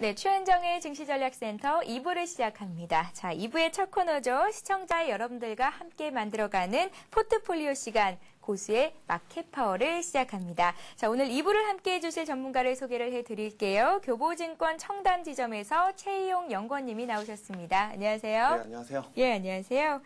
네, 최은정의 증시전략센터 2부를 시작합니다. 자, 2부의 첫 코너죠. 시청자 여러분들과 함께 만들어가는 포트폴리오 시간. 고수의 마켓 파워를 시작합니다. 자, 오늘 2부를 함께 해주실 전문가를 소개를 해드릴게요. 교보증권 청담 지점에서 최희용 연구원님이 나오셨습니다. 안녕하세요. 네, 안녕하세요. 예, 안녕하세요.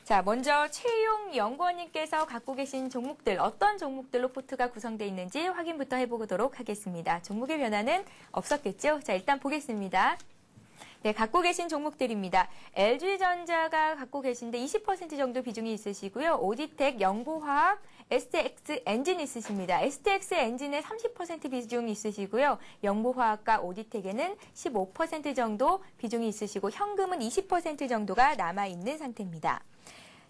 자, 먼저 최희용 연구원님께서 갖고 계신 종목들, 어떤 종목들로 포트가 구성되어 있는지 확인부터 해보도록 하겠습니다. 종목의 변화는 없었겠죠? 자, 일단 보겠습니다. 네, 갖고 계신 종목들입니다. LG전자가 갖고 계신데 20% 정도 비중이 있으시고요. 오디텍, 영보화학, STX 엔진 있으십니다. STX 엔진에 30% 비중이 있으시고요. 영보화학과 오디텍에는 15% 정도 비중이 있으시고 현금은 20% 정도가 남아있는 상태입니다.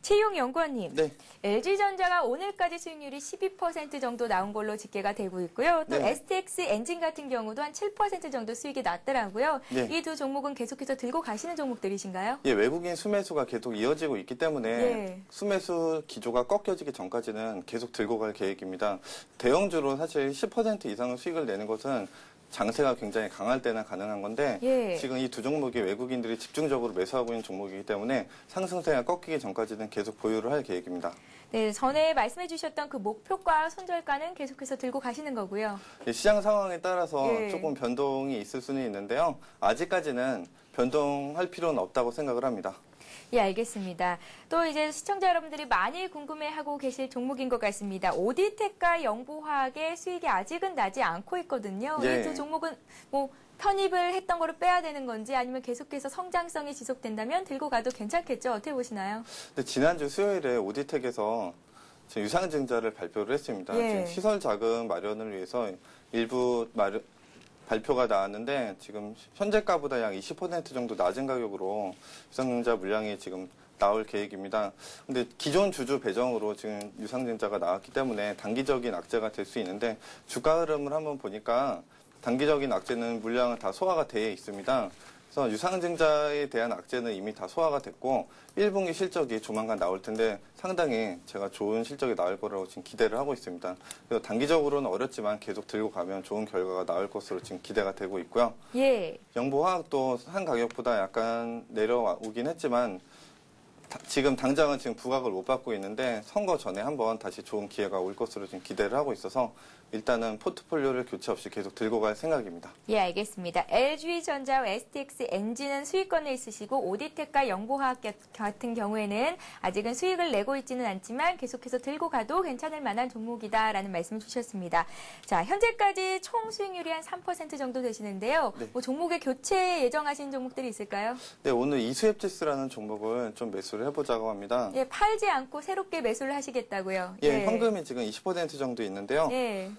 최희용 연구원님, 네. LG전자가 오늘까지 수익률이 12% 정도 나온 걸로 집계가 되고 있고요. 또 네. STX 엔진 같은 경우도 한 7% 정도 수익이 났더라고요. 네. 이 두 종목은 계속해서 들고 가시는 종목들이신가요? 예, 외국인 수매수가 계속 이어지고 있기 때문에 네. 수매수 기조가 꺾여지기 전까지는 계속 들고 갈 계획입니다. 대형주로 사실 10% 이상의 수익을 내는 것은 장세가 굉장히 강할 때나 가능한 건데 예. 지금 이 두 종목이 외국인들이 집중적으로 매수하고 있는 종목이기 때문에 상승세가 꺾이기 전까지는 계속 보유를 할 계획입니다. 네, 전에 말씀해 주셨던 그 목표가 손절가는 계속해서 들고 가시는 거고요. 예, 시장 상황에 따라서 조금 변동이 있을 수는 있는데요. 아직까지는 변동할 필요는 없다고 생각을 합니다. 예, 알겠습니다. 또 이제 시청자 여러분들이 많이 궁금해하고 계실 종목인 것 같습니다. 오디텍과 영보화학의 수익이 아직은 나지 않고 있거든요. 예. 이 두 종목은 뭐 편입을 했던 거를 빼야 되는 건지 아니면 계속해서 성장성이 지속된다면 들고 가도 괜찮겠죠? 어떻게 보시나요? 근데 지난주 수요일에 오디텍에서 유상증자를 발표를 했습니다. 예. 지금 시설 자금 마련을 위해서 일부 발표가 나왔는데 지금 현재가보다 약 20% 정도 낮은 가격으로 유상증자 물량이 지금 나올 계획입니다. 근데 기존 주주 배정으로 지금 유상증자가 나왔기 때문에 단기적인 악재가 될 수 있는데 주가 흐름을 한번 보니까 단기적인 악재는 물량은 다 소화가 되어 있습니다. 그래서 유상증자에 대한 악재는 이미 다 소화가 됐고 1분기 실적이 조만간 나올 텐데 상당히 제가 좋은 실적이 나올 거라고 지금 기대를 하고 있습니다. 그래서 단기적으로는 어렵지만 계속 들고 가면 좋은 결과가 나올 것으로 지금 기대가 되고 있고요. 예. 영보화학도 한 가격보다 약간 내려오긴 했지만 지금 당장은 지금 부각을 못 받고 있는데 선거 전에 한번 다시 좋은 기회가 올 것으로 지금 기대를 하고 있어서 일단은 포트폴리오를 교체 없이 계속 들고 갈 생각입니다. 예, 알겠습니다. LG전자와 STX 엔진은 수익권에 있으시고 오디텍과 영보화학 같은 경우에는 아직은 수익을 내고 있지는 않지만 계속해서 들고 가도 괜찮을 만한 종목이다라는 말씀을 주셨습니다. 자, 현재까지 총 수익률이 한 3% 정도 되시는데요. 네. 뭐 종목의 교체 예정하신 종목들이 있을까요? 네, 오늘 이수앱지스라는 종목을 좀 매수를 해보자고 합니다. 예, 팔지 않고 새롭게 매수를 하시겠다고요. 예, 현금이 지금 20% 정도 있는데요. 예.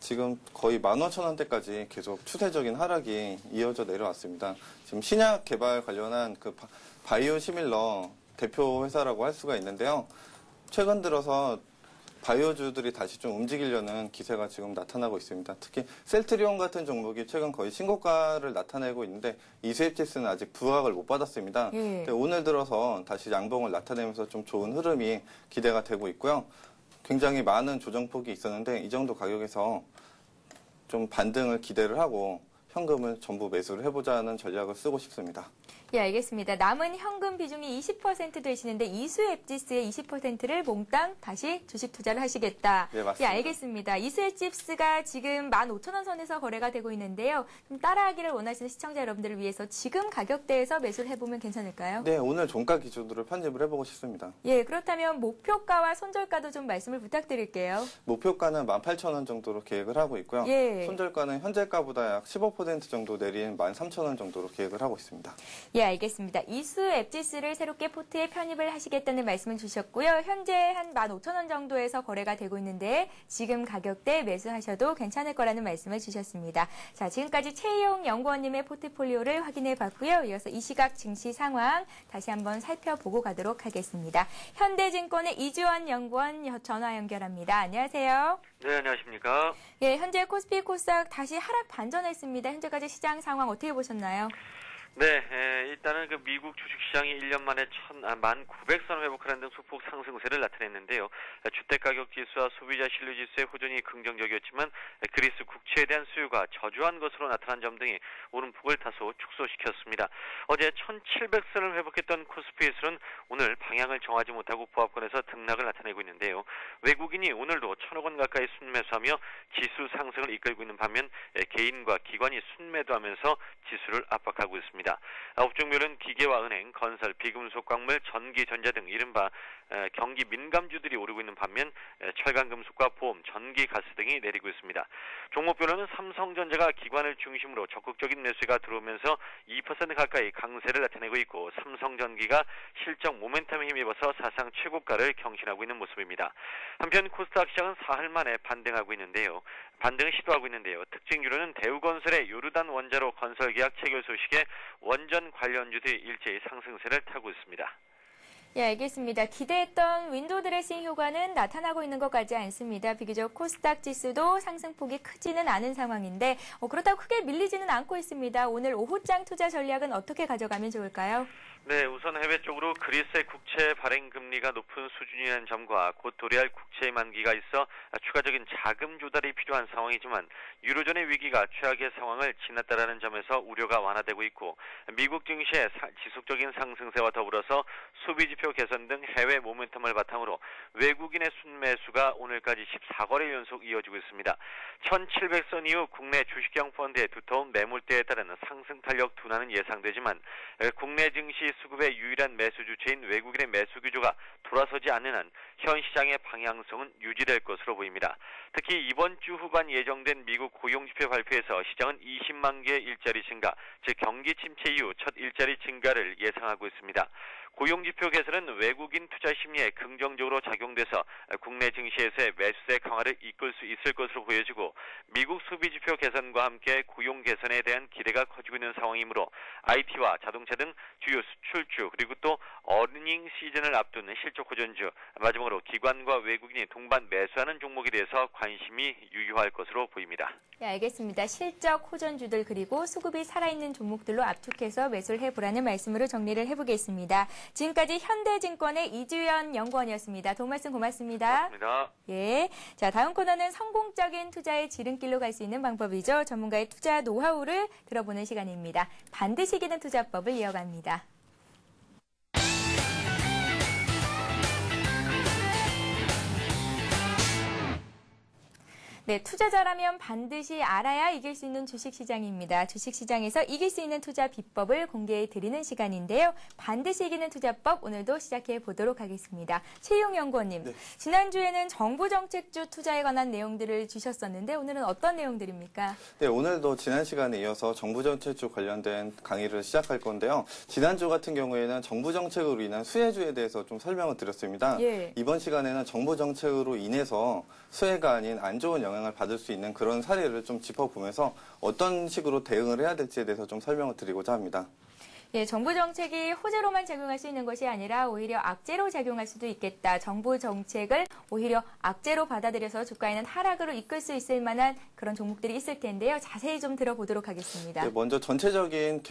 지금 거의 15,000원대까지 계속 추세적인 하락이 이어져 내려왔습니다. 지금 신약 개발 관련한 그 바이오 시밀러 대표 회사라고 할 수가 있는데요. 최근 들어서 바이오주들이 다시 좀 움직이려는 기세가 지금 나타나고 있습니다. 특히 셀트리온 같은 종목이 최근 거의 신고가를 나타내고 있는데 이수앱지스는 아직 부각을 못 받았습니다. 근데 오늘 들어서 다시 양봉을 나타내면서 좀 좋은 흐름이 기대가 되고 있고요. 굉장히 많은 조정폭이 있었는데 이 정도 가격에서 좀 반등을 기대를 하고 현금을 전부 매수를 해보자는 전략을 쓰고 싶습니다. 예, 알겠습니다. 남은 현금 비중이 20% 되시는데 이수앱지스의 20%를 몽땅 다시 주식 투자를 하시겠다. 네, 맞습니다. 예, 알겠습니다. 이수앱지스가 지금 15,000원 선에서 거래가 되고 있는데요. 좀 따라하기를 원하시는 시청자 여러분들을 위해서 지금 가격대에서 매수를 해보면 괜찮을까요? 네, 오늘 종가 기준으로 편집을 해보고 싶습니다. 예, 그렇다면 목표가와 손절가도 좀 말씀을 부탁드릴게요. 목표가는 18,000원 정도로 계획을 하고 있고요. 예. 손절가는 현재가보다 약 15% 정도 내린 13,000원 정도로 계획을 하고 있습니다. 예, 알겠습니다. 이수앱지스를 새롭게 포트에 편입을 하시겠다는 말씀을 주셨고요. 현재 한 15,000원 정도에서 거래가 되고 있는데 지금 가격대 매수하셔도 괜찮을 거라는 말씀을 주셨습니다. 자, 지금까지 최희용 연구원님의 포트폴리오를 확인해 봤고요. 이어서 이 시각 증시 상황 다시 한번 살펴보고 가도록 하겠습니다. 현대증권의 이주원 연구원 전화 연결합니다. 안녕하세요. 네, 안녕하십니까. 예, 현재 코스피 코스닥 다시 하락 반전했습니다. 현재까지 시장 상황 어떻게 보셨나요? 네, 일단은 그 미국 주식시장이 1년 만에 1,900선 회복하는 등 소폭 상승세를 나타냈는데요. 주택가격 지수와 소비자 신뢰지수의 호전이 긍정적이었지만 그리스 국채에 대한 수요가 저조한 것으로 나타난 점 등이 오름폭을 다소 축소시켰습니다. 어제 1,700선을 회복했던 코스피지수는 오늘 방향을 정하지 못하고 보합권에서 등락을 나타내고 있는데요. 외국인이 오늘도 1,000억 원 가까이 순매수하며 지수 상승을 이끌고 있는 반면 개인과 기관이 순매도하면서 지수를 압박하고 있습니다. 업종별은 기계와 은행, 건설, 비금속, 광물, 전기, 전자 등 이른바 경기 민감주들이 오르고 있는 반면 철강금속과 보험, 전기, 가스 등이 내리고 있습니다. 종목별로는 삼성전자가 기관을 중심으로 적극적인 매수가 들어오면서 2% 가까이 강세를 나타내고 있고 삼성전기가 실적 모멘텀에 힘입어서 사상 최고가를 경신하고 있는 모습입니다. 한편 코스닥 시장은 사흘 만에 반등을 시도하고 있는데요. 특징주로는 대우건설의 요르단 원자로 건설 계약 체결 소식에 원전 관련주들이 일제히 상승세를 타고 있습니다. 예, 알겠습니다. 기대했던 윈도우 드레싱 효과는 나타나고 있는 것 같지 않습니다. 비교적 코스닥 지수도 상승폭이 크지는 않은 상황인데 그렇다고 크게 밀리지는 않고 있습니다. 오늘 오후장 투자 전략은 어떻게 가져가면 좋을까요? 네, 우선 해외 쪽으로 그리스의 국채 발행 금리가 높은 수준이라는 점과 곧 도래할 국채의 만기가 있어 추가적인 자금 조달이 필요한 상황이지만 유로존의 위기가 최악의 상황을 지났다라는 점에서 우려가 완화되고 있고 미국 증시의 지속적인 상승세와 더불어서 소비지표 개선 등 해외 모멘텀을 바탕으로 외국인의 순매수가 오늘까지 14거래 연속 이어지고 있습니다. 1,700선 이후 국내 주식형 펀드의 두터운 매물대에 따른 상승 탄력 둔화는 예상되지만 국내 증시 수급의 유일한 매수 주체인 외국인의 매수 규조가 돌아서지 않는 한 현 시장의 방향성은 유지될 것으로 보입니다. 특히 이번 주 후반 예정된 미국 고용지표 발표에서 시장은 20만 개의 일자리 증가, 즉 경기 침체 이후 첫 일자리 증가를 예상하고 있습니다. 고용지표 개선은 외국인 투자 심리에 긍정적으로 작용돼서 국내 증시에서의 매수세 강화를 이끌 수 있을 것으로 보여지고 미국 소비지표 개선과 함께 고용 개선에 대한 기대가 커지고 있는 상황이므로 IT와 자동차 등 주요 수출주 그리고 또 어닝 시즌을 앞둔 실적 호전주 마지막으로 기관과 외국인이 동반 매수하는 종목에 대해서 관심이 유효할 것으로 보입니다. 네, 알겠습니다. 실적 호전주들 그리고 수급이 살아있는 종목들로 압축해서 매수를 해보라는 말씀으로 정리를 해보겠습니다. 지금까지 현대증권의 이주연 연구원이었습니다. 도움 말씀 고맙습니다. 고맙습니다. 예. 자, 다음 코너는 성공적인 투자의 지름길로 갈 수 있는 방법이죠. 전문가의 투자 노하우를 들어보는 시간입니다. 반드시 이기는 투자법을 이어갑니다. 네, 투자자라면 반드시 알아야 이길 수 있는 주식시장입니다. 주식시장에서 이길 수 있는 투자 비법을 공개해 드리는 시간인데요. 반드시 이기는 투자법 오늘도 시작해 보도록 하겠습니다. 최용 연구원님, 네. 지난주에는 정부 정책주 투자에 관한 내용들을 주셨었는데 오늘은 어떤 내용들입니까? 네, 오늘도 지난 시간에 이어서 정부 정책주 관련된 강의를 시작할 건데요. 지난주 같은 경우에는 정부 정책으로 인한 수혜주에 대해서 좀 설명을 드렸습니다. 예. 이번 시간에는 정부 정책으로 인해서 수혜가 아닌 안 좋은 영향을 받을 수 있는 그런 사례를 좀 짚어보면서 어떤 식으로 대응을 해야 될지에 대해서 좀 설명을 드리고자 합니다. 예, 정부 정책이 호재로만 작용할 수 있는 것이 아니라 오히려 악재로 작용할 수도 있겠다. 정부 정책을 오히려 악재로 받아들여서 주가에는 하락으로 이끌 수 있을 만한 그런 종목들이 있을 텐데요. 자세히 좀 들어보도록 하겠습니다. 네, 먼저 전체적인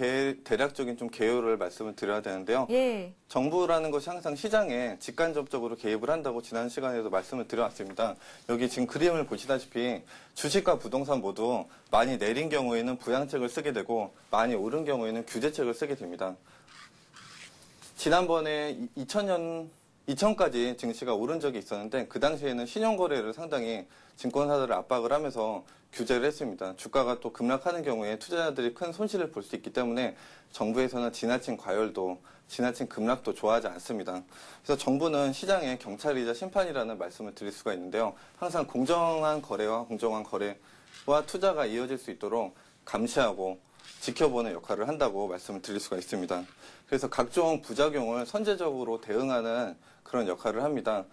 대략적인 좀 개요를 말씀을 드려야 되는데요. 예. 정부라는 것이 항상 시장에 직간접적으로 개입을 한다고 지난 시간에도 말씀을 드려왔습니다. 여기 지금 그림을 보시다시피 주식과 부동산 모두 많이 내린 경우에는 부양책을 쓰게 되고 많이 오른 경우에는 규제책을 쓰게 됩니다. 지난번에 2000까지 증시가 오른 적이 있었는데 그 당시에는 신용거래를 상당히 증권사들을 압박을 하면서 규제를 했습니다. 주가가 또 급락하는 경우에 투자자들이 큰 손실을 볼 수 있기 때문에 정부에서는 지나친 과열도 지나친 급락도 좋아하지 않습니다. 그래서 정부는 시장의 경찰이자 심판이라는 말씀을 드릴 수가 있는데요. 항상 공정한 거래와 투자가 이어질 수 있도록 감시하고 지켜보는 역할을 한다고 말씀을 드릴 수가 있습니다. 그래서 각종 부작용을 선제적으로 대응하는 그런 역할을 합니다.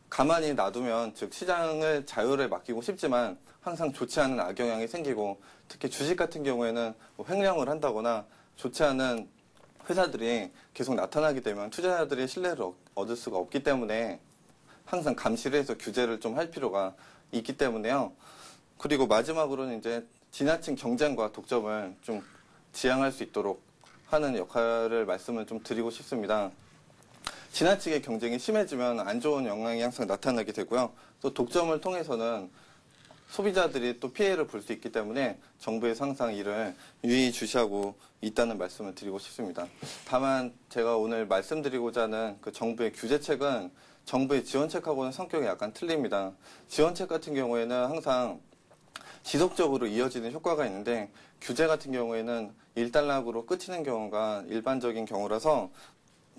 가만히 놔두면 즉 시장을 자유를 맡기고 싶지만 항상 좋지 않은 악영향이 생기고 특히 주식 같은 경우에는 횡령을 한다거나 좋지 않은 회사들이 계속 나타나게 되면 투자자들의 신뢰를 얻을 수가 없기 때문에 항상 감시를 해서 규제를 좀 할 필요가 있기 때문에요. 그리고 마지막으로는 이제 지나친 경쟁과 독점을 좀 지양할 수 있도록 하는 역할을 말씀을 좀 드리고 싶습니다. 지나치게 경쟁이 심해지면 안 좋은 영향이 항상 나타나게 되고요. 또 독점을 통해서는 소비자들이 또 피해를 볼 수 있기 때문에 정부에서 항상 이를 유의주시하고 있다는 말씀을 드리고 싶습니다. 다만 제가 오늘 말씀드리고자 하는 그 정부의 규제책은 정부의 지원책하고는 성격이 약간 틀립니다. 지원책 같은 경우에는 항상 지속적으로 이어지는 효과가 있는데 규제 같은 경우에는 일단락으로 끝이는 경우가 일반적인 경우라서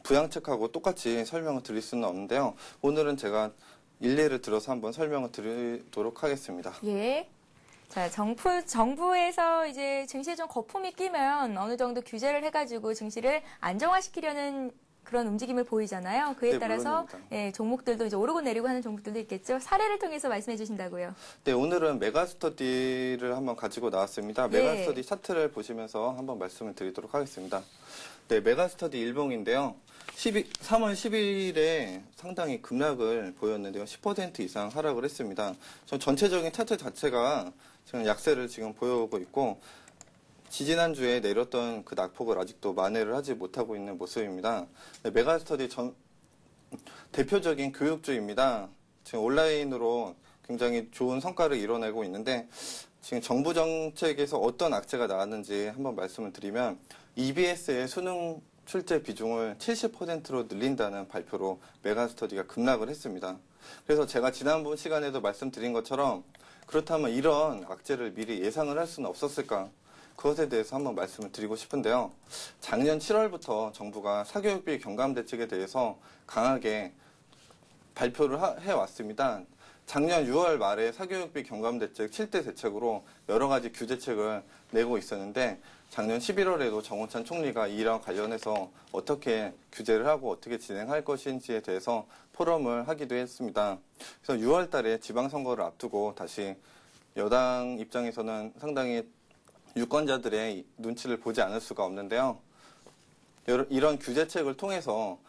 부양책하고 똑같이 설명을 드릴 수는 없는데요. 오늘은 제가 일례를 들어서 한번 설명을 드리도록 하겠습니다. 예. 자, 정부에서 이제 증시에 좀 거품이 끼면 어느 정도 규제를 해가지고 증시를 안정화시키려는 그런 움직임을 보이잖아요. 그에 네, 따라서 물론입니다. 종목들도 이제 오르고 내리고 하는 종목들도 있겠죠. 사례를 통해서 말씀해 주신다고요. 네, 오늘은 메가스터디를 한번 가지고 나왔습니다. 예. 메가스터디 차트를 보시면서 한번 말씀을 드리도록 하겠습니다. 네, 메가스터디 일봉인데요. 3월 10일에 상당히 급락을 보였는데요. 10% 이상 하락을 했습니다. 전체적인 차트 자체가 지금 약세를 지금 보여오고 있고 지지난주에 내렸던 그 낙폭을 아직도 만회를 하지 못하고 있는 모습입니다. 네, 메가스터디 대표적인 교육주입니다. 지금 온라인으로 굉장히 좋은 성과를 이뤄내고 있는데 지금 정부 정책에서 어떤 악재가 나왔는지 한번 말씀을 드리면 EBS의 수능 출제 비중을 70%로 늘린다는 발표로 메가스터디가 급락을 했습니다. 그래서 제가 지난번 시간에도 말씀드린 것처럼 그렇다면 이런 악재를 미리 예상을 할 수는 없었을까? 그것에 대해서 한번 말씀을 드리고 싶은데요. 작년 7월부터 정부가 사교육비 경감 대책에 대해서 강하게 발표를 해왔습니다. 작년 6월 말에 사교육비 경감 대책 7대 대책으로 여러 가지 규제책을 내고 있었는데 작년 11월에도 정원찬 총리가 이랑 관련해서 어떻게 규제를 하고 어떻게 진행할 것인지에 대해서 포럼을 하기도 했습니다. 그래서 6월 달에 지방선거를 앞두고 다시 여당 입장에서는 상당히 유권자들의 눈치를 보지 않을 수가 없는데요. 이런 규제책을 통해서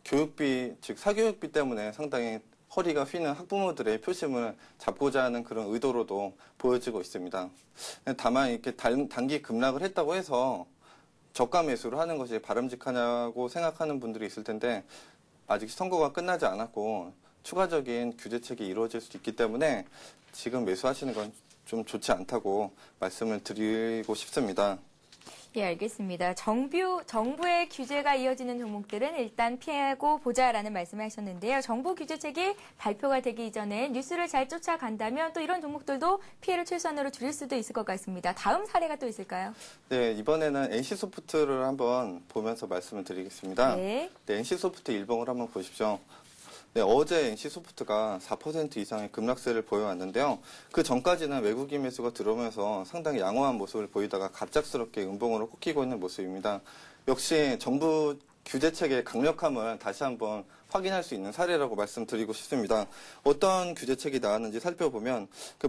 교육비, 즉 사교육비 때문에 상당히 허리가 휘는 학부모들의 표심을 잡고자 하는 그런 의도로도 보여지고 있습니다. 다만 이렇게 단기 급락을 했다고 해서 저가 매수를 하는 것이 바람직하냐고 생각하는 분들이 있을 텐데 아직 선거가 끝나지 않았고 추가적인 규제책이 이루어질 수 있기 때문에 지금 매수하시는 건 좀 좋지 않다고 말씀을 드리고 싶습니다. 예, 알겠습니다. 정부의 규제가 이어지는 종목들은 일단 피하고 보자라는 말씀을 하셨는데요. 정부 규제책이 발표가 되기 이전에 뉴스를 잘 쫓아간다면 또 이런 종목들도 피해를 최소한으로 줄일 수도 있을 것 같습니다. 다음 사례가 또 있을까요? 네, 이번에는 NC소프트를 한번 보면서 말씀을 드리겠습니다. 네. 네, NC소프트 일봉을 한번 보십시오. 네, 어제 NC소프트가 4% 이상의 급락세를 보여왔는데요. 그 전까지는 외국인 매수가 들어오면서 상당히 양호한 모습을 보이다가 갑작스럽게 음봉으로 꺾이고 있는 모습입니다. 역시 정부 규제책의 강력함을 다시 한번 확인할 수 있는 사례라고 말씀드리고 싶습니다. 어떤 규제책이 나왔는지 살펴보면 그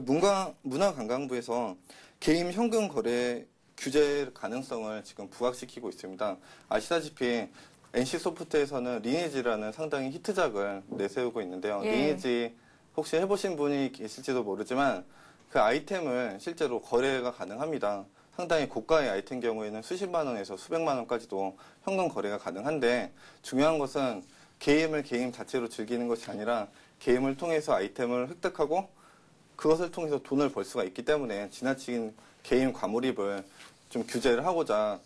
문화관광부에서 개인 현금 거래 규제 가능성을 지금 부각시키고 있습니다. 아시다시피 NC소프트에서는 리니지라는 상당히 히트작을 내세우고 있는데요. 예. 리니지 혹시 해보신 분이 계실지도 모르지만 그 아이템을 실제로 거래가 가능합니다. 상당히 고가의 아이템 경우에는 수십만 원에서 수백만 원까지도 현금 거래가 가능한데 중요한 것은 게임 자체로 즐기는 것이 아니라 게임을 통해서 아이템을 획득하고 그것을 통해서 돈을 벌 수가 있기 때문에 지나친 게임 과몰입을 좀 규제를 하고자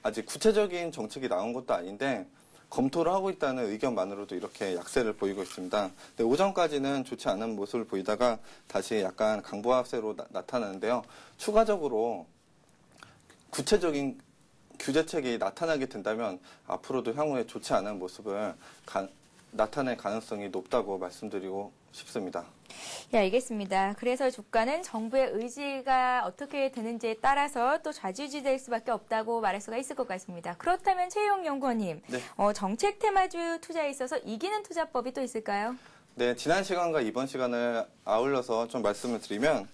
아직 구체적인 정책이 나온 것도 아닌데 검토를 하고 있다는 의견만으로도 이렇게 약세를 보이고 있습니다. 근데 오전까지는 좋지 않은 모습을 보이다가 다시 약간 강보합세로 나타나는데요. 추가적으로 구체적인 규제책이 나타나게 된다면 앞으로도 향후에 좋지 않은 모습을 나타낼 가능성이 높다고 말씀드리고 싶습니다. 예, 알겠습니다. 그래서 주가는 정부의 의지가 어떻게 되는지에 따라서 또 좌지우지될 수밖에 없다고 말할 수가 있을 것 같습니다. 그렇다면 최용 연구원님, 네. 정책 테마주 투자에 있어서 이기는 투자법이 또 있을까요? 네, 지난 시간과 이번 시간을 아울러서 좀 말씀을 드리면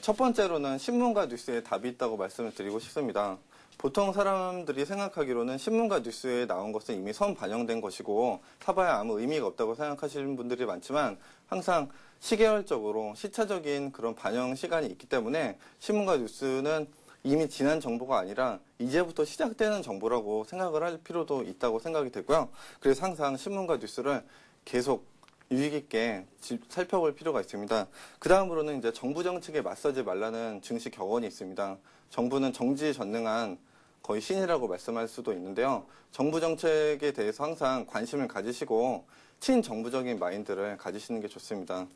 첫 번째로는 신문과 뉴스에 답이 있다고 말씀을 드리고 싶습니다. 보통 사람들이 생각하기로는 신문과 뉴스에 나온 것은 이미 선반영된 것이고 사봐야 아무 의미가 없다고 생각하시는 분들이 많지만 항상 시계열적으로 시차적인 그런 반영 시간이 있기 때문에 신문과 뉴스는 이미 지난 정보가 아니라 이제부터 시작되는 정보라고 생각을 할 필요도 있다고 생각이 되고요. 그래서 항상 신문과 뉴스를 계속 유익 있게 살펴볼 필요가 있습니다. 그 다음으로는 이제 정부 정책에 맞서지 말라는 증시 격언이 있습니다. 정부는 정지전능한 거의 신이라고 말씀할 수도 있는데요. 정부 정책에 대해서 항상 관심을 가지시고 친정부적인 마인드를 가지시는 게 좋습니다.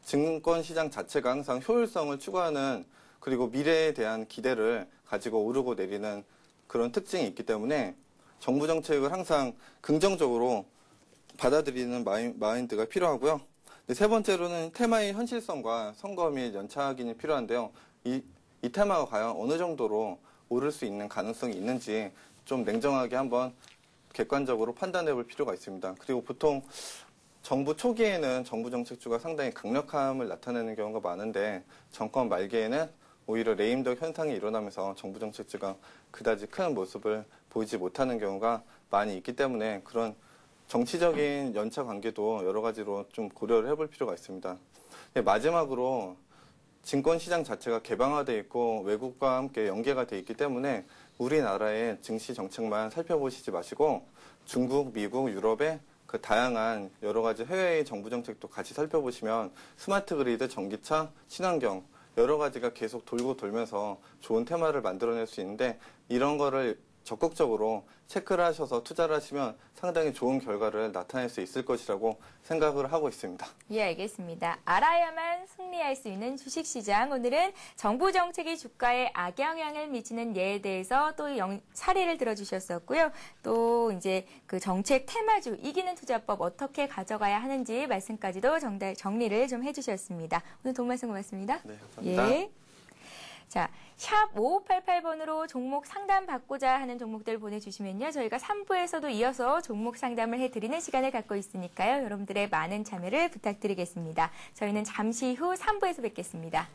증권시장 자체가 항상 효율성을 추구하는 그리고 미래에 대한 기대를 가지고 오르고 내리는 그런 특징이 있기 때문에 정부 정책을 항상 긍정적으로 받아들이는 마인드가 필요하고요. 세 번째로는 테마의 현실성과 선거 및 연차 확인이 필요한데요. 이 테마가 과연 어느 정도로 오를 수 있는 가능성이 있는지 좀 냉정하게 한번 객관적으로 판단해 볼 필요가 있습니다. 그리고 보통 정부 초기에는 정부 정책주가 상당히 강력함을 나타내는 경우가 많은데 정권 말기에는 오히려 레임덕 현상이 일어나면서 정부 정책주가 그다지 큰 모습을 보이지 못하는 경우가 많이 있기 때문에 그런 정치적인 연차 관계도 여러 가지로 좀 고려를 해볼 필요가 있습니다. 마지막으로 증권시장 자체가 개방화되어 있고 외국과 함께 연계가 되어 있기 때문에 우리나라의 증시 정책만 살펴보시지 마시고 중국, 미국, 유럽의 그 다양한 여러 가지 해외의 정부 정책도 같이 살펴보시면 스마트 그리드, 전기차, 친환경 여러 가지가 계속 돌고 돌면서 좋은 테마를 만들어낼 수 있는데 이런 거를 적극적으로 체크를 하셔서 투자를 하시면 상당히 좋은 결과를 나타낼 수 있을 것이라고 생각을 하고 있습니다. 예, 알겠습니다. 알아야만 승리할 수 있는 주식시장. 오늘은 정부 정책이 주가에 악영향을 미치는 예에 대해서 또 사례를 들어주셨었고요. 또 이제 그 정책 테마주 이기는 투자법 어떻게 가져가야 하는지 말씀까지도 정리를 좀 해주셨습니다. 오늘 도움 말씀 고맙습니다. 네, 감사합니다. 예. 자, 샵 5588번으로 종목 상담 받고자 하는 종목들 보내주시면요. 저희가 3부에서도 이어서 종목 상담을 해드리는 시간을 갖고 있으니까요. 여러분들의 많은 참여를 부탁드리겠습니다. 저희는 잠시 후 3부에서 뵙겠습니다.